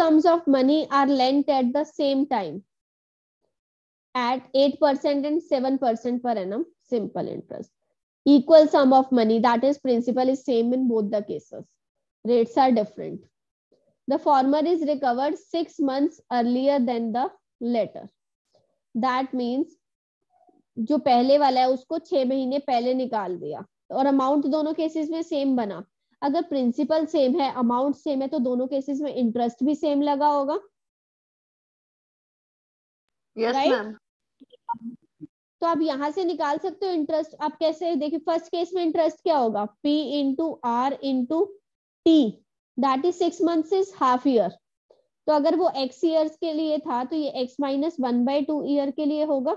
sums of money are lent at the same time at 8% and 7% per annum simple interest. Equal sum of money, that is principal, is same in both the cases. Rates are different. The former is recovered 6 months earlier than the latter. That means जो पहले वाला है उसको 6 महीने पहले निकाल दिया और अमाउंट दोनों केसेस में सेम बना. अगर प्रिंसिपल सेम है, अमाउंट सेम है, तो दोनों केसेस में इंटरेस्ट भी सेम लगा होगा. Yes ma'am. तो आप यहां से निकाल सकते हो इंटरेस्ट. आप कैसे देखिए, फर्स्ट केस में इंटरेस्ट क्या होगा, P into R into T, that is 6 months is half year. तो अगर वो x ईयर्स के लिए था तो ये x माइनस 1/2 ईयर के लिए होगा,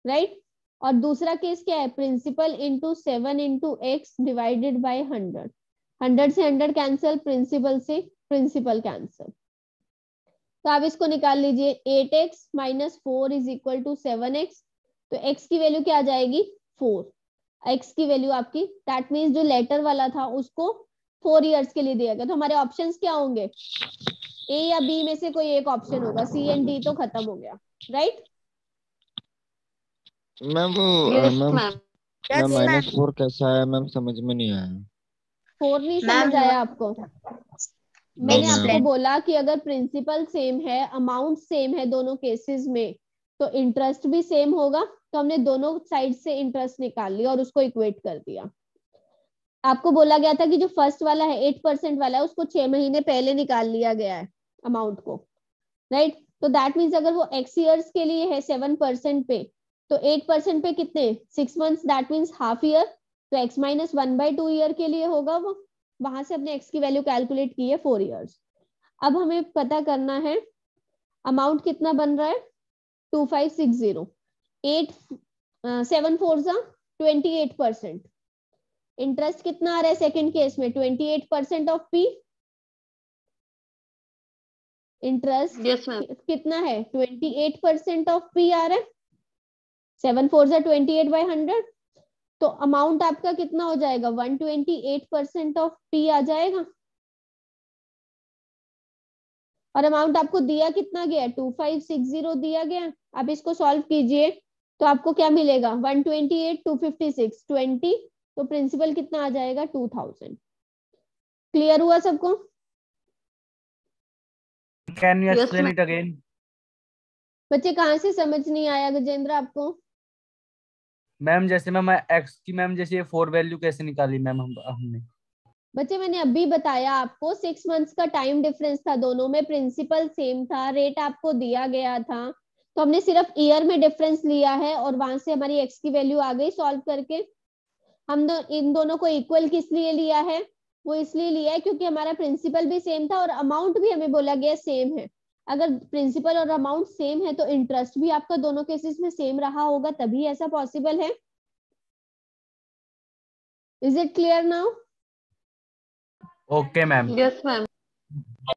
राइट. और दूसरा केस क्या है, principal into 7 into X divided by 100. 100 से 100 कैंसिल, प्रिंसिपल से प्रिंसिपल कैंसिल. तो आप इसको निकाल लीजिए. 8x minus 4 is equal to 7x. तो x की वैल्यू क्या आ जाएगी, 4. x की वैल्यू आपकी, दैट मीन्स जो लेटर वाला था उसको 4 इयर्स के लिए दिया गया. तो हमारे ऑप्शंस क्या होंगे, A या B में से कोई एक ऑप्शन होगा. C एंड D तो खत्म हो गया, राइट. मैम वो मैम -4 कैसा है मैम, समझ में नहीं आया. 4 नहीं समझ आया आपको. मैंने आपको बोला कि अगर प्रिंसिपल सेम है, अमाउंट सेम है दोनों केसेस में, तो इंटरेस्ट भी सेम होगा. तो हमने दोनों साइड से इंटरेस्ट निकाल लिया और उसको इक्वेट कर दिया. आपको बोला गया था कि जो फर्स्ट वाला है 8% वाला है उसको 6 महीने पहले निकाल लिया गया है अमाउंट को, राइट. तो दैट मीन्स अगर वो x ईयर्स के लिए है 7% पे, तो 8% पे कितने, 6 months, that means half year. तो x माइनस 1/2 ईयर के लिए होगा वो. वहां से अपने x की वैल्यू कैलकुलेट की है 4 इयर्स. अब हमें पता करना है अमाउंट कितना बन रहा है, 2560. 7 4 28%. इंटरेस्ट कितना आ रहा है सेकंड केस में, 28% ऑफ P. इंटरेस्ट कितना है, 28% ऑफ P आ रहा है. 7 4 28/100. तो अमाउंट आपका कितना हो जाएगा, 128% ऑफ P आ जाएगा. और अमाउंट आपको दिया कितना गया, 2560 दिया गया. आप इसको सॉल्व कीजिए तो आपको क्या मिलेगा, 128 256 20. तो प्रिंसिपल कितना आ जाएगा, 2000. क्लियर हुआ सबको? Can you explain it again? बच्चे कहाँ से समझ नहीं आया गजेंद्र आपको? मैम जैसे मैम एक्स की मैम जैसे ये 4 वैल्यू कैसे निकाली मैम हमने? बच्चे मैंने अभी बताया आपको, 6 मंथ्स का टाइम डिफरेंस था दोनों में, प्रिंसिपल सेम था, रेट आपको दिया गया था, तो हमने सिर्फ ईयर में डिफरेंस लिया है और वहां से हमारी एक्स की वैल्यू आ गई सॉल्व करके. हम इन दोनों को इक्वल किस लिए लिया है, वो इसलिए लिया है क्योंकि हमारा प्रिंसिपल भी सेम था और अमाउंट भी हमें बोला गया सेम है. अगर प्रिंसिपल और अमाउंट सेम है तो इंटरेस्ट भी आपका दोनों केसेस में सेम रहा होगा, तभी ऐसा पॉसिबल है. Is it clear now? Okay, ma'am. Yes, ma'am.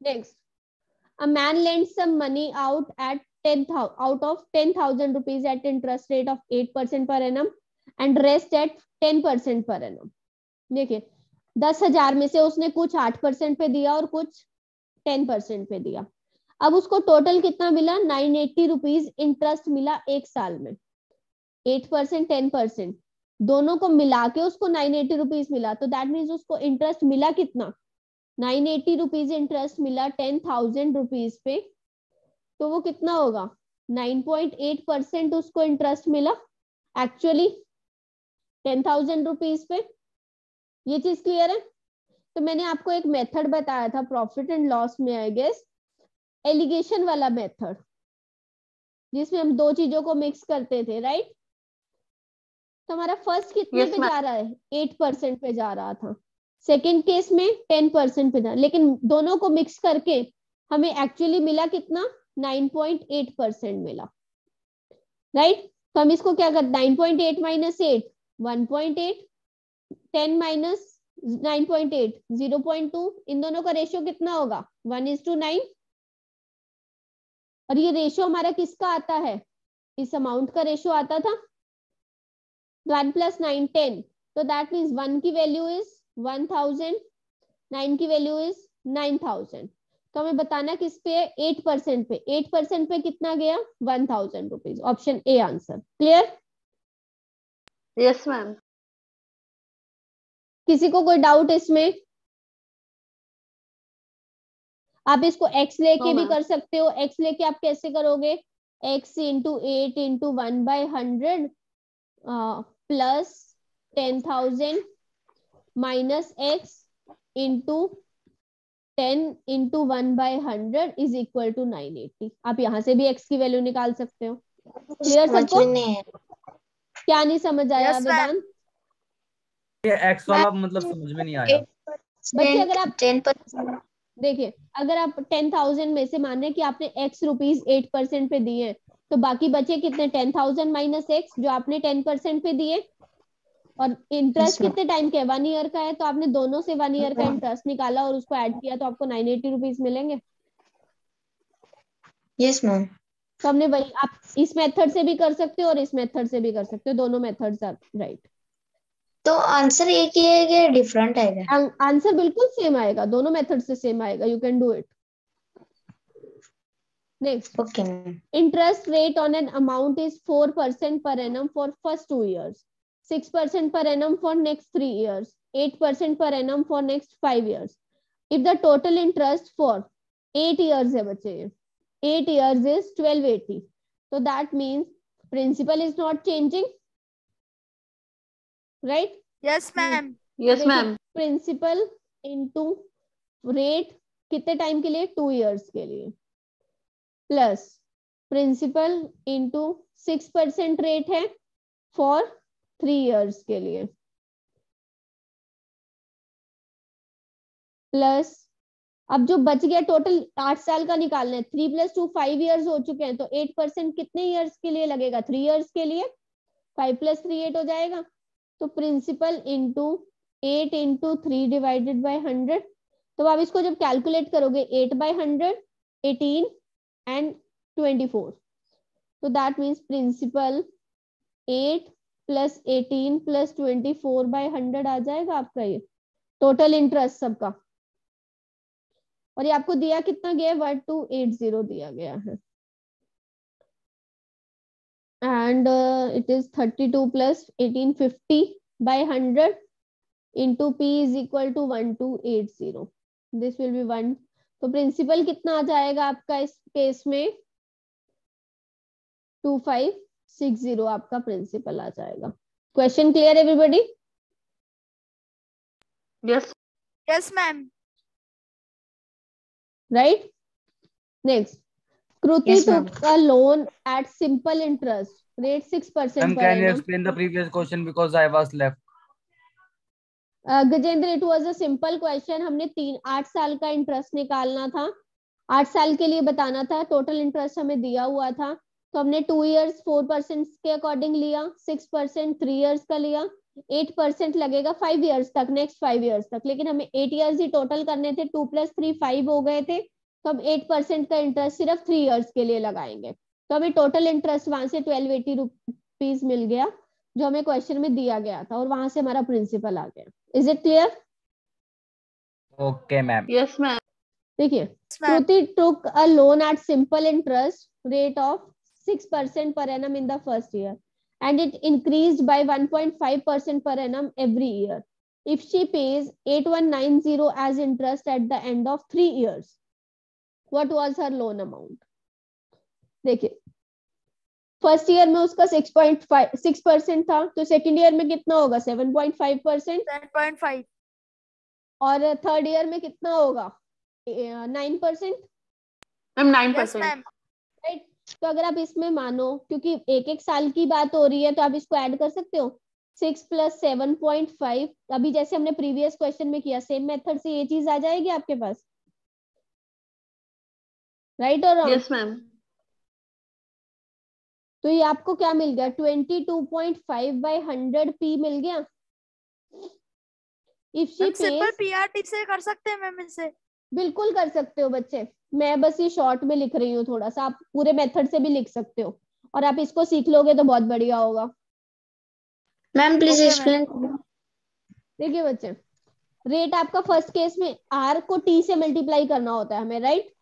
Next, a man lends some money out at 10,000 rupees at interest rate of 8% per annum and rest at 10% per annum. देखिए 10,000 में से उसने कुछ 8% पे दिया और कुछ 10% पे दिया. अब उसको टोटल कितना मिला, 980 रुपीज इंटरेस्ट मिला एक साल में. 8% 10% दोनों को मिला के उसको 980 रुपीज मिला. तो दैट मीन्स उसको इंटरेस्ट मिला कितना, 980 रुपीज इंटरेस्ट मिला 10,000 रुपीज पे. तो वो कितना होगा, 9.8% उसको इंटरेस्ट मिला एक्चुअली 10,000 रुपीज पे. ये चीज क्लियर है? तो मैंने आपको एक मेथड बताया था प्रॉफिट एंड लॉस में, आई गेस एलिगेशन वाला मेथड, जिसमें हम दो चीजों को मिक्स करते थे, राइट. तो हमारा फर्स्ट कितने पे जा रहा है, 8% पे जा रहा था. सेकेंड केस में 10% पे था, लेकिन दोनों को मिक्स करके हमें एक्चुअली मिला कितना, 9.8% मिला, राइट. तो हम इसको क्या करते, 9.8 माइनस 8 1.8, 10 माइनस 9.8 0.2. इन दोनों का रेशियो कितना होगा, 1:9. और ये रेशियो हमारा किसका आता है, इस अमाउंट का रेशियो आता था 1 + 9 10. तो दैट मीन्स 1 की वैल्यू इज 1000, 9 की वैल्यू इज 9,000। तो हमें बताना किस पे है, 8% पे। 8% पे कितना गया, 1,000 rupees. Option A answer. Clear? Yes ma'am. किसी को कोई डाउट इसमें? आप इसको x लेके No, भी ma'am. कर सकते हो। x लेके आप कैसे करोगे, x into 8 into 1/100 plus 10,000 minus x into 10 into 1/100 is equal to 980। आप यहाँ से भी x की वैल्यू निकाल सकते हो। क्लियर सबको? क्या नहीं समझ आया Yes, ma'am. वेदांत? ये एक्स वाला मतलब समझ में नहीं आया। बच्चे अगर आप 10% देखिए, अगर आप 10,000 में से मान रहे कि आपने x रुपीज 8% पे दिए, तो बाकी बचे कितने, 10,000 माइनस x जो आपने 10% पे दिए। और इंटरेस्ट कितने टाइम के, 1 ईयर का है, तो आपने दोनों से 1 ईयर का इंटरेस्ट निकाला और उसको ऐड किया, तो आपको 980 रुपीज मिलेंगे। Yes ma'am. तो हमने वही, आप इस मेथड से भी कर सकते हो और इस मेथड से भी कर सकते हो, दोनों मेथड्स आर राइट। तो आंसर एक ही है कि डिफरेंट है? आंसर बिल्कुल सेम आएगा, दोनों मेथड से सेम आएगा। You can do it. Next, okay ma'am. interest rate on an amount is 4% per annum for first 2 years, 6% per annum for next 3 years, 8% per annum for next 5 years. If the total interest for 8 years है बच्चे, 8 years is 1280, so that means principal is not changing, right? Yes ma'am. Yes ma'am. Principal into rate कितने time के लिए, 2 years के लिए, plus principal into 6% rate है for 3 years के लिए, प्लस अब जो बच गया टोटल 8 साल का निकालना है, 3 + 2 5 years हो चुके हैं, तो 8% कितने years के लिए लगेगा, 3 years के लिए। 5 + 3 8 हो जाएगा। तो principal into 8 into 3 divided by 100। तो आप इसको जब कैलकुलेट करोगे, 8/100, 18 एंड 24, तो दैट मीन्स प्रिंसिपल 8 + 18 + 24/100 आ जाएगा आपका ये टोटल इंटरेस्ट सबका। और ये आपको दिया कितना गया, 1280 दिया गया है। And it is 32 + 18 50/100 into p is equal to 1280. This will be 1. तो प्रिंसिपल कितना आ जाएगा आपका इस केस में, 2560 आपका प्रिंसिपल आ जाएगा। Question clear everybody? Yes. Yes ma'am. Right. Next, Kruti Yes, ma'am. took a loan at simple interest rate 6% Ma'am, per can you annum. explain the previous question because I was left? Gajendra, it was a simple question. हमने 8 साल का interest निकालना था, 8 साल के लिए बताना था। टोटल इंटरेस्ट हमें दिया हुआ था, तो हमने 2 years 4% के अकॉर्डिंग लिया, 6% 3 years का लिया, 8% लगेगा 5 years तक, नेक्स्ट 5 years तक। लेकिन हमें 8 years ही टोटल करने थे, 2 + 3 5 हो गए थे, तो हम 8% का इंटरेस्ट सिर्फ 3 years के लिए लगाएंगे। तो हमें टोटल इंटरेस्ट वहां से 1280 रुपीज मिल गया, जो हमें क्वेश्चन में दिया गया था, और वहां से हमारा प्रिंसिपल आ गया। Is it clear? Okay, ma'am. Yes ma'am. देखिए, Kruti took a loan at simple interest rate of 6% per annum in the first year, and it increased by 1.5% per annum every year. If she pays 8190 as interest at the end of 3 years, what was her loan amount? देखिए, first year में उसका 6% था, तो second year में कितना होगा, 7.5%, 7.5। और third year में कितना होगा, 9%। मैम 9%। राइट। तो अगर आप इसमें मानो, क्योंकि एक एक साल की बात हो रही है, तो आप इसको ऐड कर सकते हो, 6 + 7.5। अभी जैसे हमने प्रीवियस क्वेश्चन में किया, सेम मेथड से ये चीज आ जाएगी आपके पास, राइट और यस मैम। तो ये आपको क्या मिल गया, 22.5/100 p मिल गया। If she simple page, PRT से कर सकते हैं मैम इसे? बिल्कुल कर सकते हो बच्चे, मैं बस ये शॉर्ट में लिख रही हूँ थोड़ा सा, आप पूरे मेथड से भी लिख सकते हो, और आप इसको सीख लोगे तो बहुत बढ़िया होगा। Ma'am please Okay, explain. देखिए बच्चे, रेट आपका फर्स्ट केस में आर को टी से मल्टीप्लाई करना होता है हमें, राइट?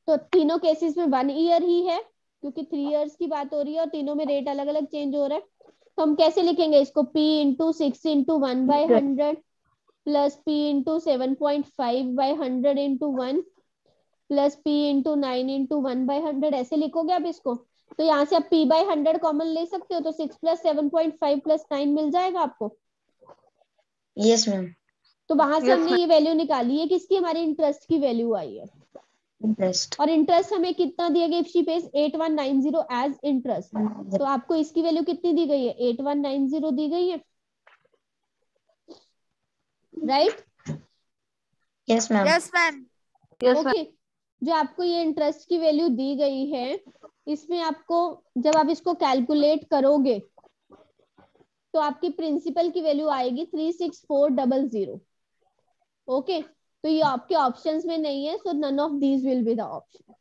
तो तीनों केसेस में 1 ईयर ही है, क्योंकि 3 इयर्स की बात हो रही है और तीनों में रेट अलग अलग चेंज हो रहा है। तो हम कैसे लिखेंगे इसको? P into 6 into 1/100 plus P into 7.5/100 into 1 plus P into 9 into 1/100, ऐसे लिखोगे आप इसको। तो यहाँ से आप P/100 कॉमन ले सकते हो, तो 6 प्लस 7.5 प्लस 9 मिल जाएगा आपको। Yes ma'am. तो वहां से Yes, हमने ma'am. ये वैल्यू निकाली है, किसकी? हमारी इंटरेस्ट की वैल्यू आई है। इंटरेस्ट और इंटरेस्ट हमें कितना दिया गया? If she pays 8190 as interest, तो आपको इसकी वैल्यू कितनी दी गई है? 8190 दी गई है, right? Yes ma'am. Yes ma'am. Yes, ma'am. Okay, जो आपको ये इंटरेस्ट की वैल्यू दी गई है, इसमें आपको जब आप इसको कैलकुलेट करोगे तो आपकी प्रिंसिपल की वैल्यू आएगी 36400। ओके, तो ये आपके ऑप्शंस में नहीं है, so none of these will be the option.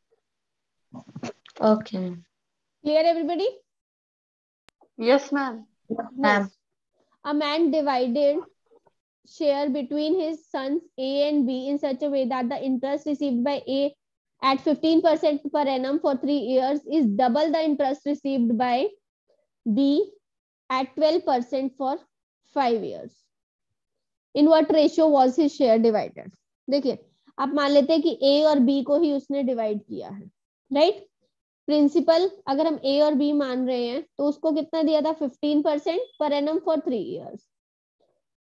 Okay ma'am. Clear everybody? Yes, ma'am. Ma'am A man divided share between his sons A and B in such a way that the interest received by A at 15% per annum for 3 years is double the interest received by B at 12% for 5 years. In what ratio was his share divided? देखिए, आप मान लेते हैं कि A और B को ही उसने divide किया है, राइट? प्रिंसिपल अगर हम A और B मान रहे हैं तो उसको कितना दिया था? 15% पर एनम फॉर 3 इयर्स,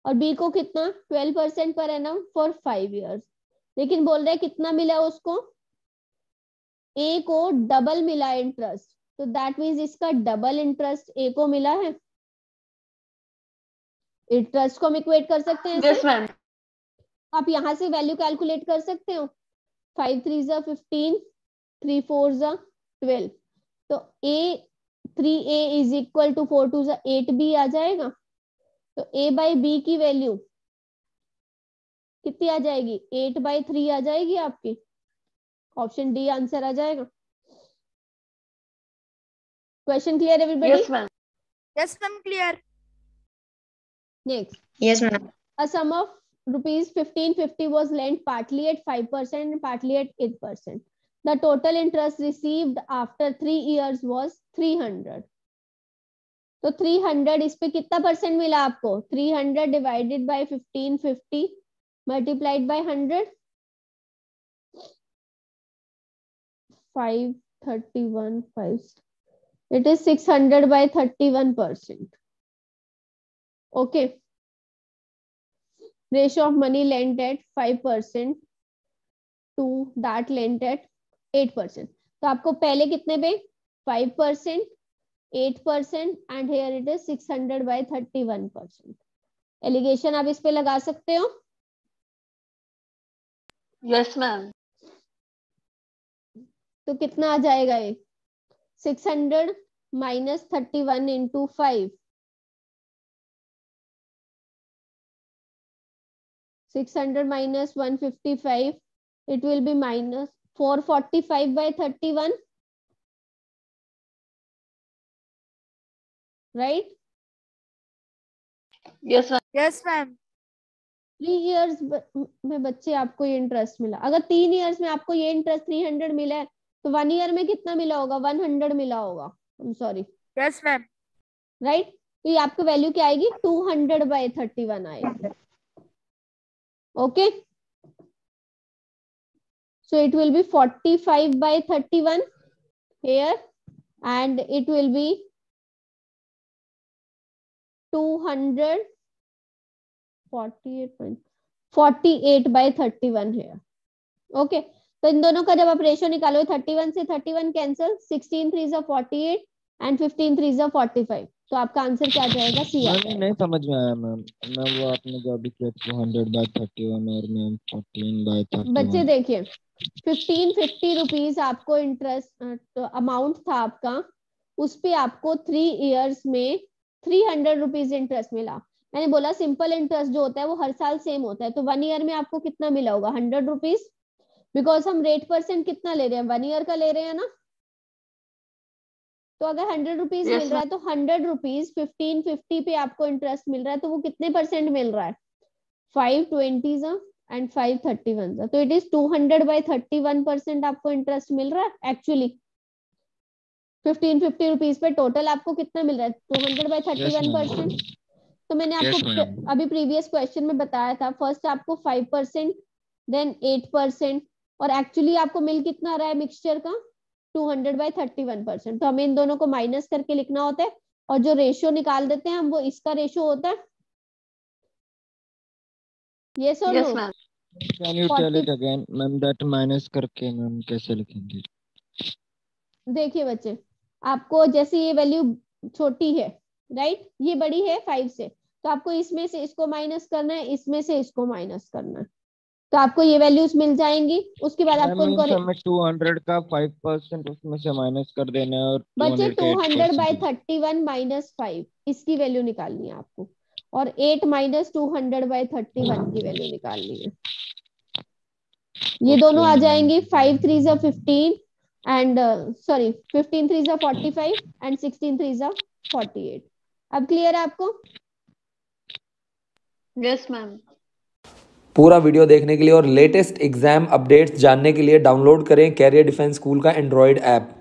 और B को कितना? 12% पर एनम फॉर 5 इयर्स। लेकिन बोल रहे हैं कितना मिला उसको? A को डबल मिला इंटरेस्ट, तो दैट मीन्स इसका डबल इंटरेस्ट A को मिला है। इंटरेस्ट को हम इक्वेट कर सकते हैं Yes, ऐसे? ma'am. आप यहाँ से वैल्यू कैलकुलेट कर सकते हो। 5 3 जा 15, 3 4 जा 12, तो A 3A is equal to 4 2 जा 8B आ जाएगा। तो A/B की वैल्यू कितनी आ जाएगी? 8/3 आ जाएगी आपकी। ऑप्शन डी आंसर आ जाएगा। Question clear everybody? Yes, ma'am. Yes ma'am clear. Next, yes ma'am. a sum of rupees 1550 was lent partly at 5% and partly at 8%. The total interest received after 3 years was 300. तो 300 इस पे कितना percent मिला आपको? 300 divided by 1550 multiplied by 100, 531 it is 600 by 31%. Okay, ratio of money lent at 5% to that lent at 8%. तो आपको पहले कितने पे? 5%, 8% and here it is 600 by 31%. Allegation आप इस पे लगा सकते हो। Yes, ma'am. तो कितना आ जाएगा ये? 600 minus 31 into 5, 600 minus 155, it will be minus 445 by 31, right? Yes, ma'am. Yes ma'am. 3 years में बच्चे आपको ये इंटरेस्ट मिला। अगर 3 इयर्स में आपको ये इंटरेस्ट 300 मिला है, तो 1 ईयर में कितना मिला होगा? 100 मिला होगा। Sorry, yes ma'am. राइट? तो ये आपको वैल्यू क्या आएगी? 200 by 31 आएगी। Okay, so it will be 45 by 31 here and it will be 248 by 31 here. Okay, तो इन दोनों का जब आप रेशियो निकालो, 31 से 31 कैंसिल, 16 3 जा 48 एंड 15 3 जा 45, तो आपका आंसर क्या आ जाएगा? सी आ जाएगा। नहीं समझ में आया मैम। मैं वो आपने जो अभी किया 200 by 31 और मैम 14 by 31। बच्चे देखिए, 1550 रुपीज आपको इंटरेस्ट अमाउंट था आपका, उस पे आपको 3 इयर्स में 300 रुपीज इंटरेस्ट मिला। मैंने बोला सिंपल इंटरेस्ट जो होता है वो हर साल सेम होता है, तो 1 ईयर में आपको कितना मिला होगा? 100 रुपीज, बिकॉज हम रेट परसेंट कितना ले रहे हैं? 1 ईयर का ले रहे हैं ना। तो अगर 100 रुपीज Yes, मिल रहा है तो 100 रुपीज 1550 पे आपको इंटरेस्ट मिल रहा है, तो वो कितने परसेंट मिल रहा है? 5 20s एंड 5 31s। तो इट इज 200/31% आपको इंटरेस्ट मिल रहा है एक्चुअली। 1550 रुपीज पे टोटल आपको कितना मिल रहा है? 200/31%। तो मैंने आपको अभी प्रीवियस क्वेश्चन में बताया था, फर्स्ट आपको 5%, देन 8%, और एक्चुअली आपको मिल कितना रहा है मिक्सचर का? 200/31%। तो हमें इन दोनों को माइनस करके लिखना होता है, और जो रेशियो निकाल देते हैं हम, वो इसका रेशियो होता है। यस और Yes, no? ma'am. Can you tell it again, ma'am? That minus करके मैम कैसे लिखेंगे? देखिए बच्चे, आपको जैसे ये वैल्यू छोटी है, राइट, ये बड़ी है 5 से, तो आपको इसमें से इसको माइनस करना है, इसमें से इसको माइनस करना है, तो आपको ये वैल्यूज मिल जाएंगी। उसके बाद आपको इनको हमें 200 का 5% उसमें से माइनस कर देना है, और बच्चे 200 का 200/31 माइनस 5 इसकी वैल्यू निकालनी है आपको, और 8 माइनस 200/31 की वैल्यू निकालनी है। ये दोनों आ जाएंगी 5 3s are 15 and 15 3s are 45 and 16 3s are 48। अब क्लियर है आपको? Yes, ma'am. पूरा वीडियो देखने के लिए और लेटेस्ट एग्जाम अपडेट्स जानने के लिए डाउनलोड करें कैरियर डिफेंस स्कूल का एंड्रॉयड ऐप।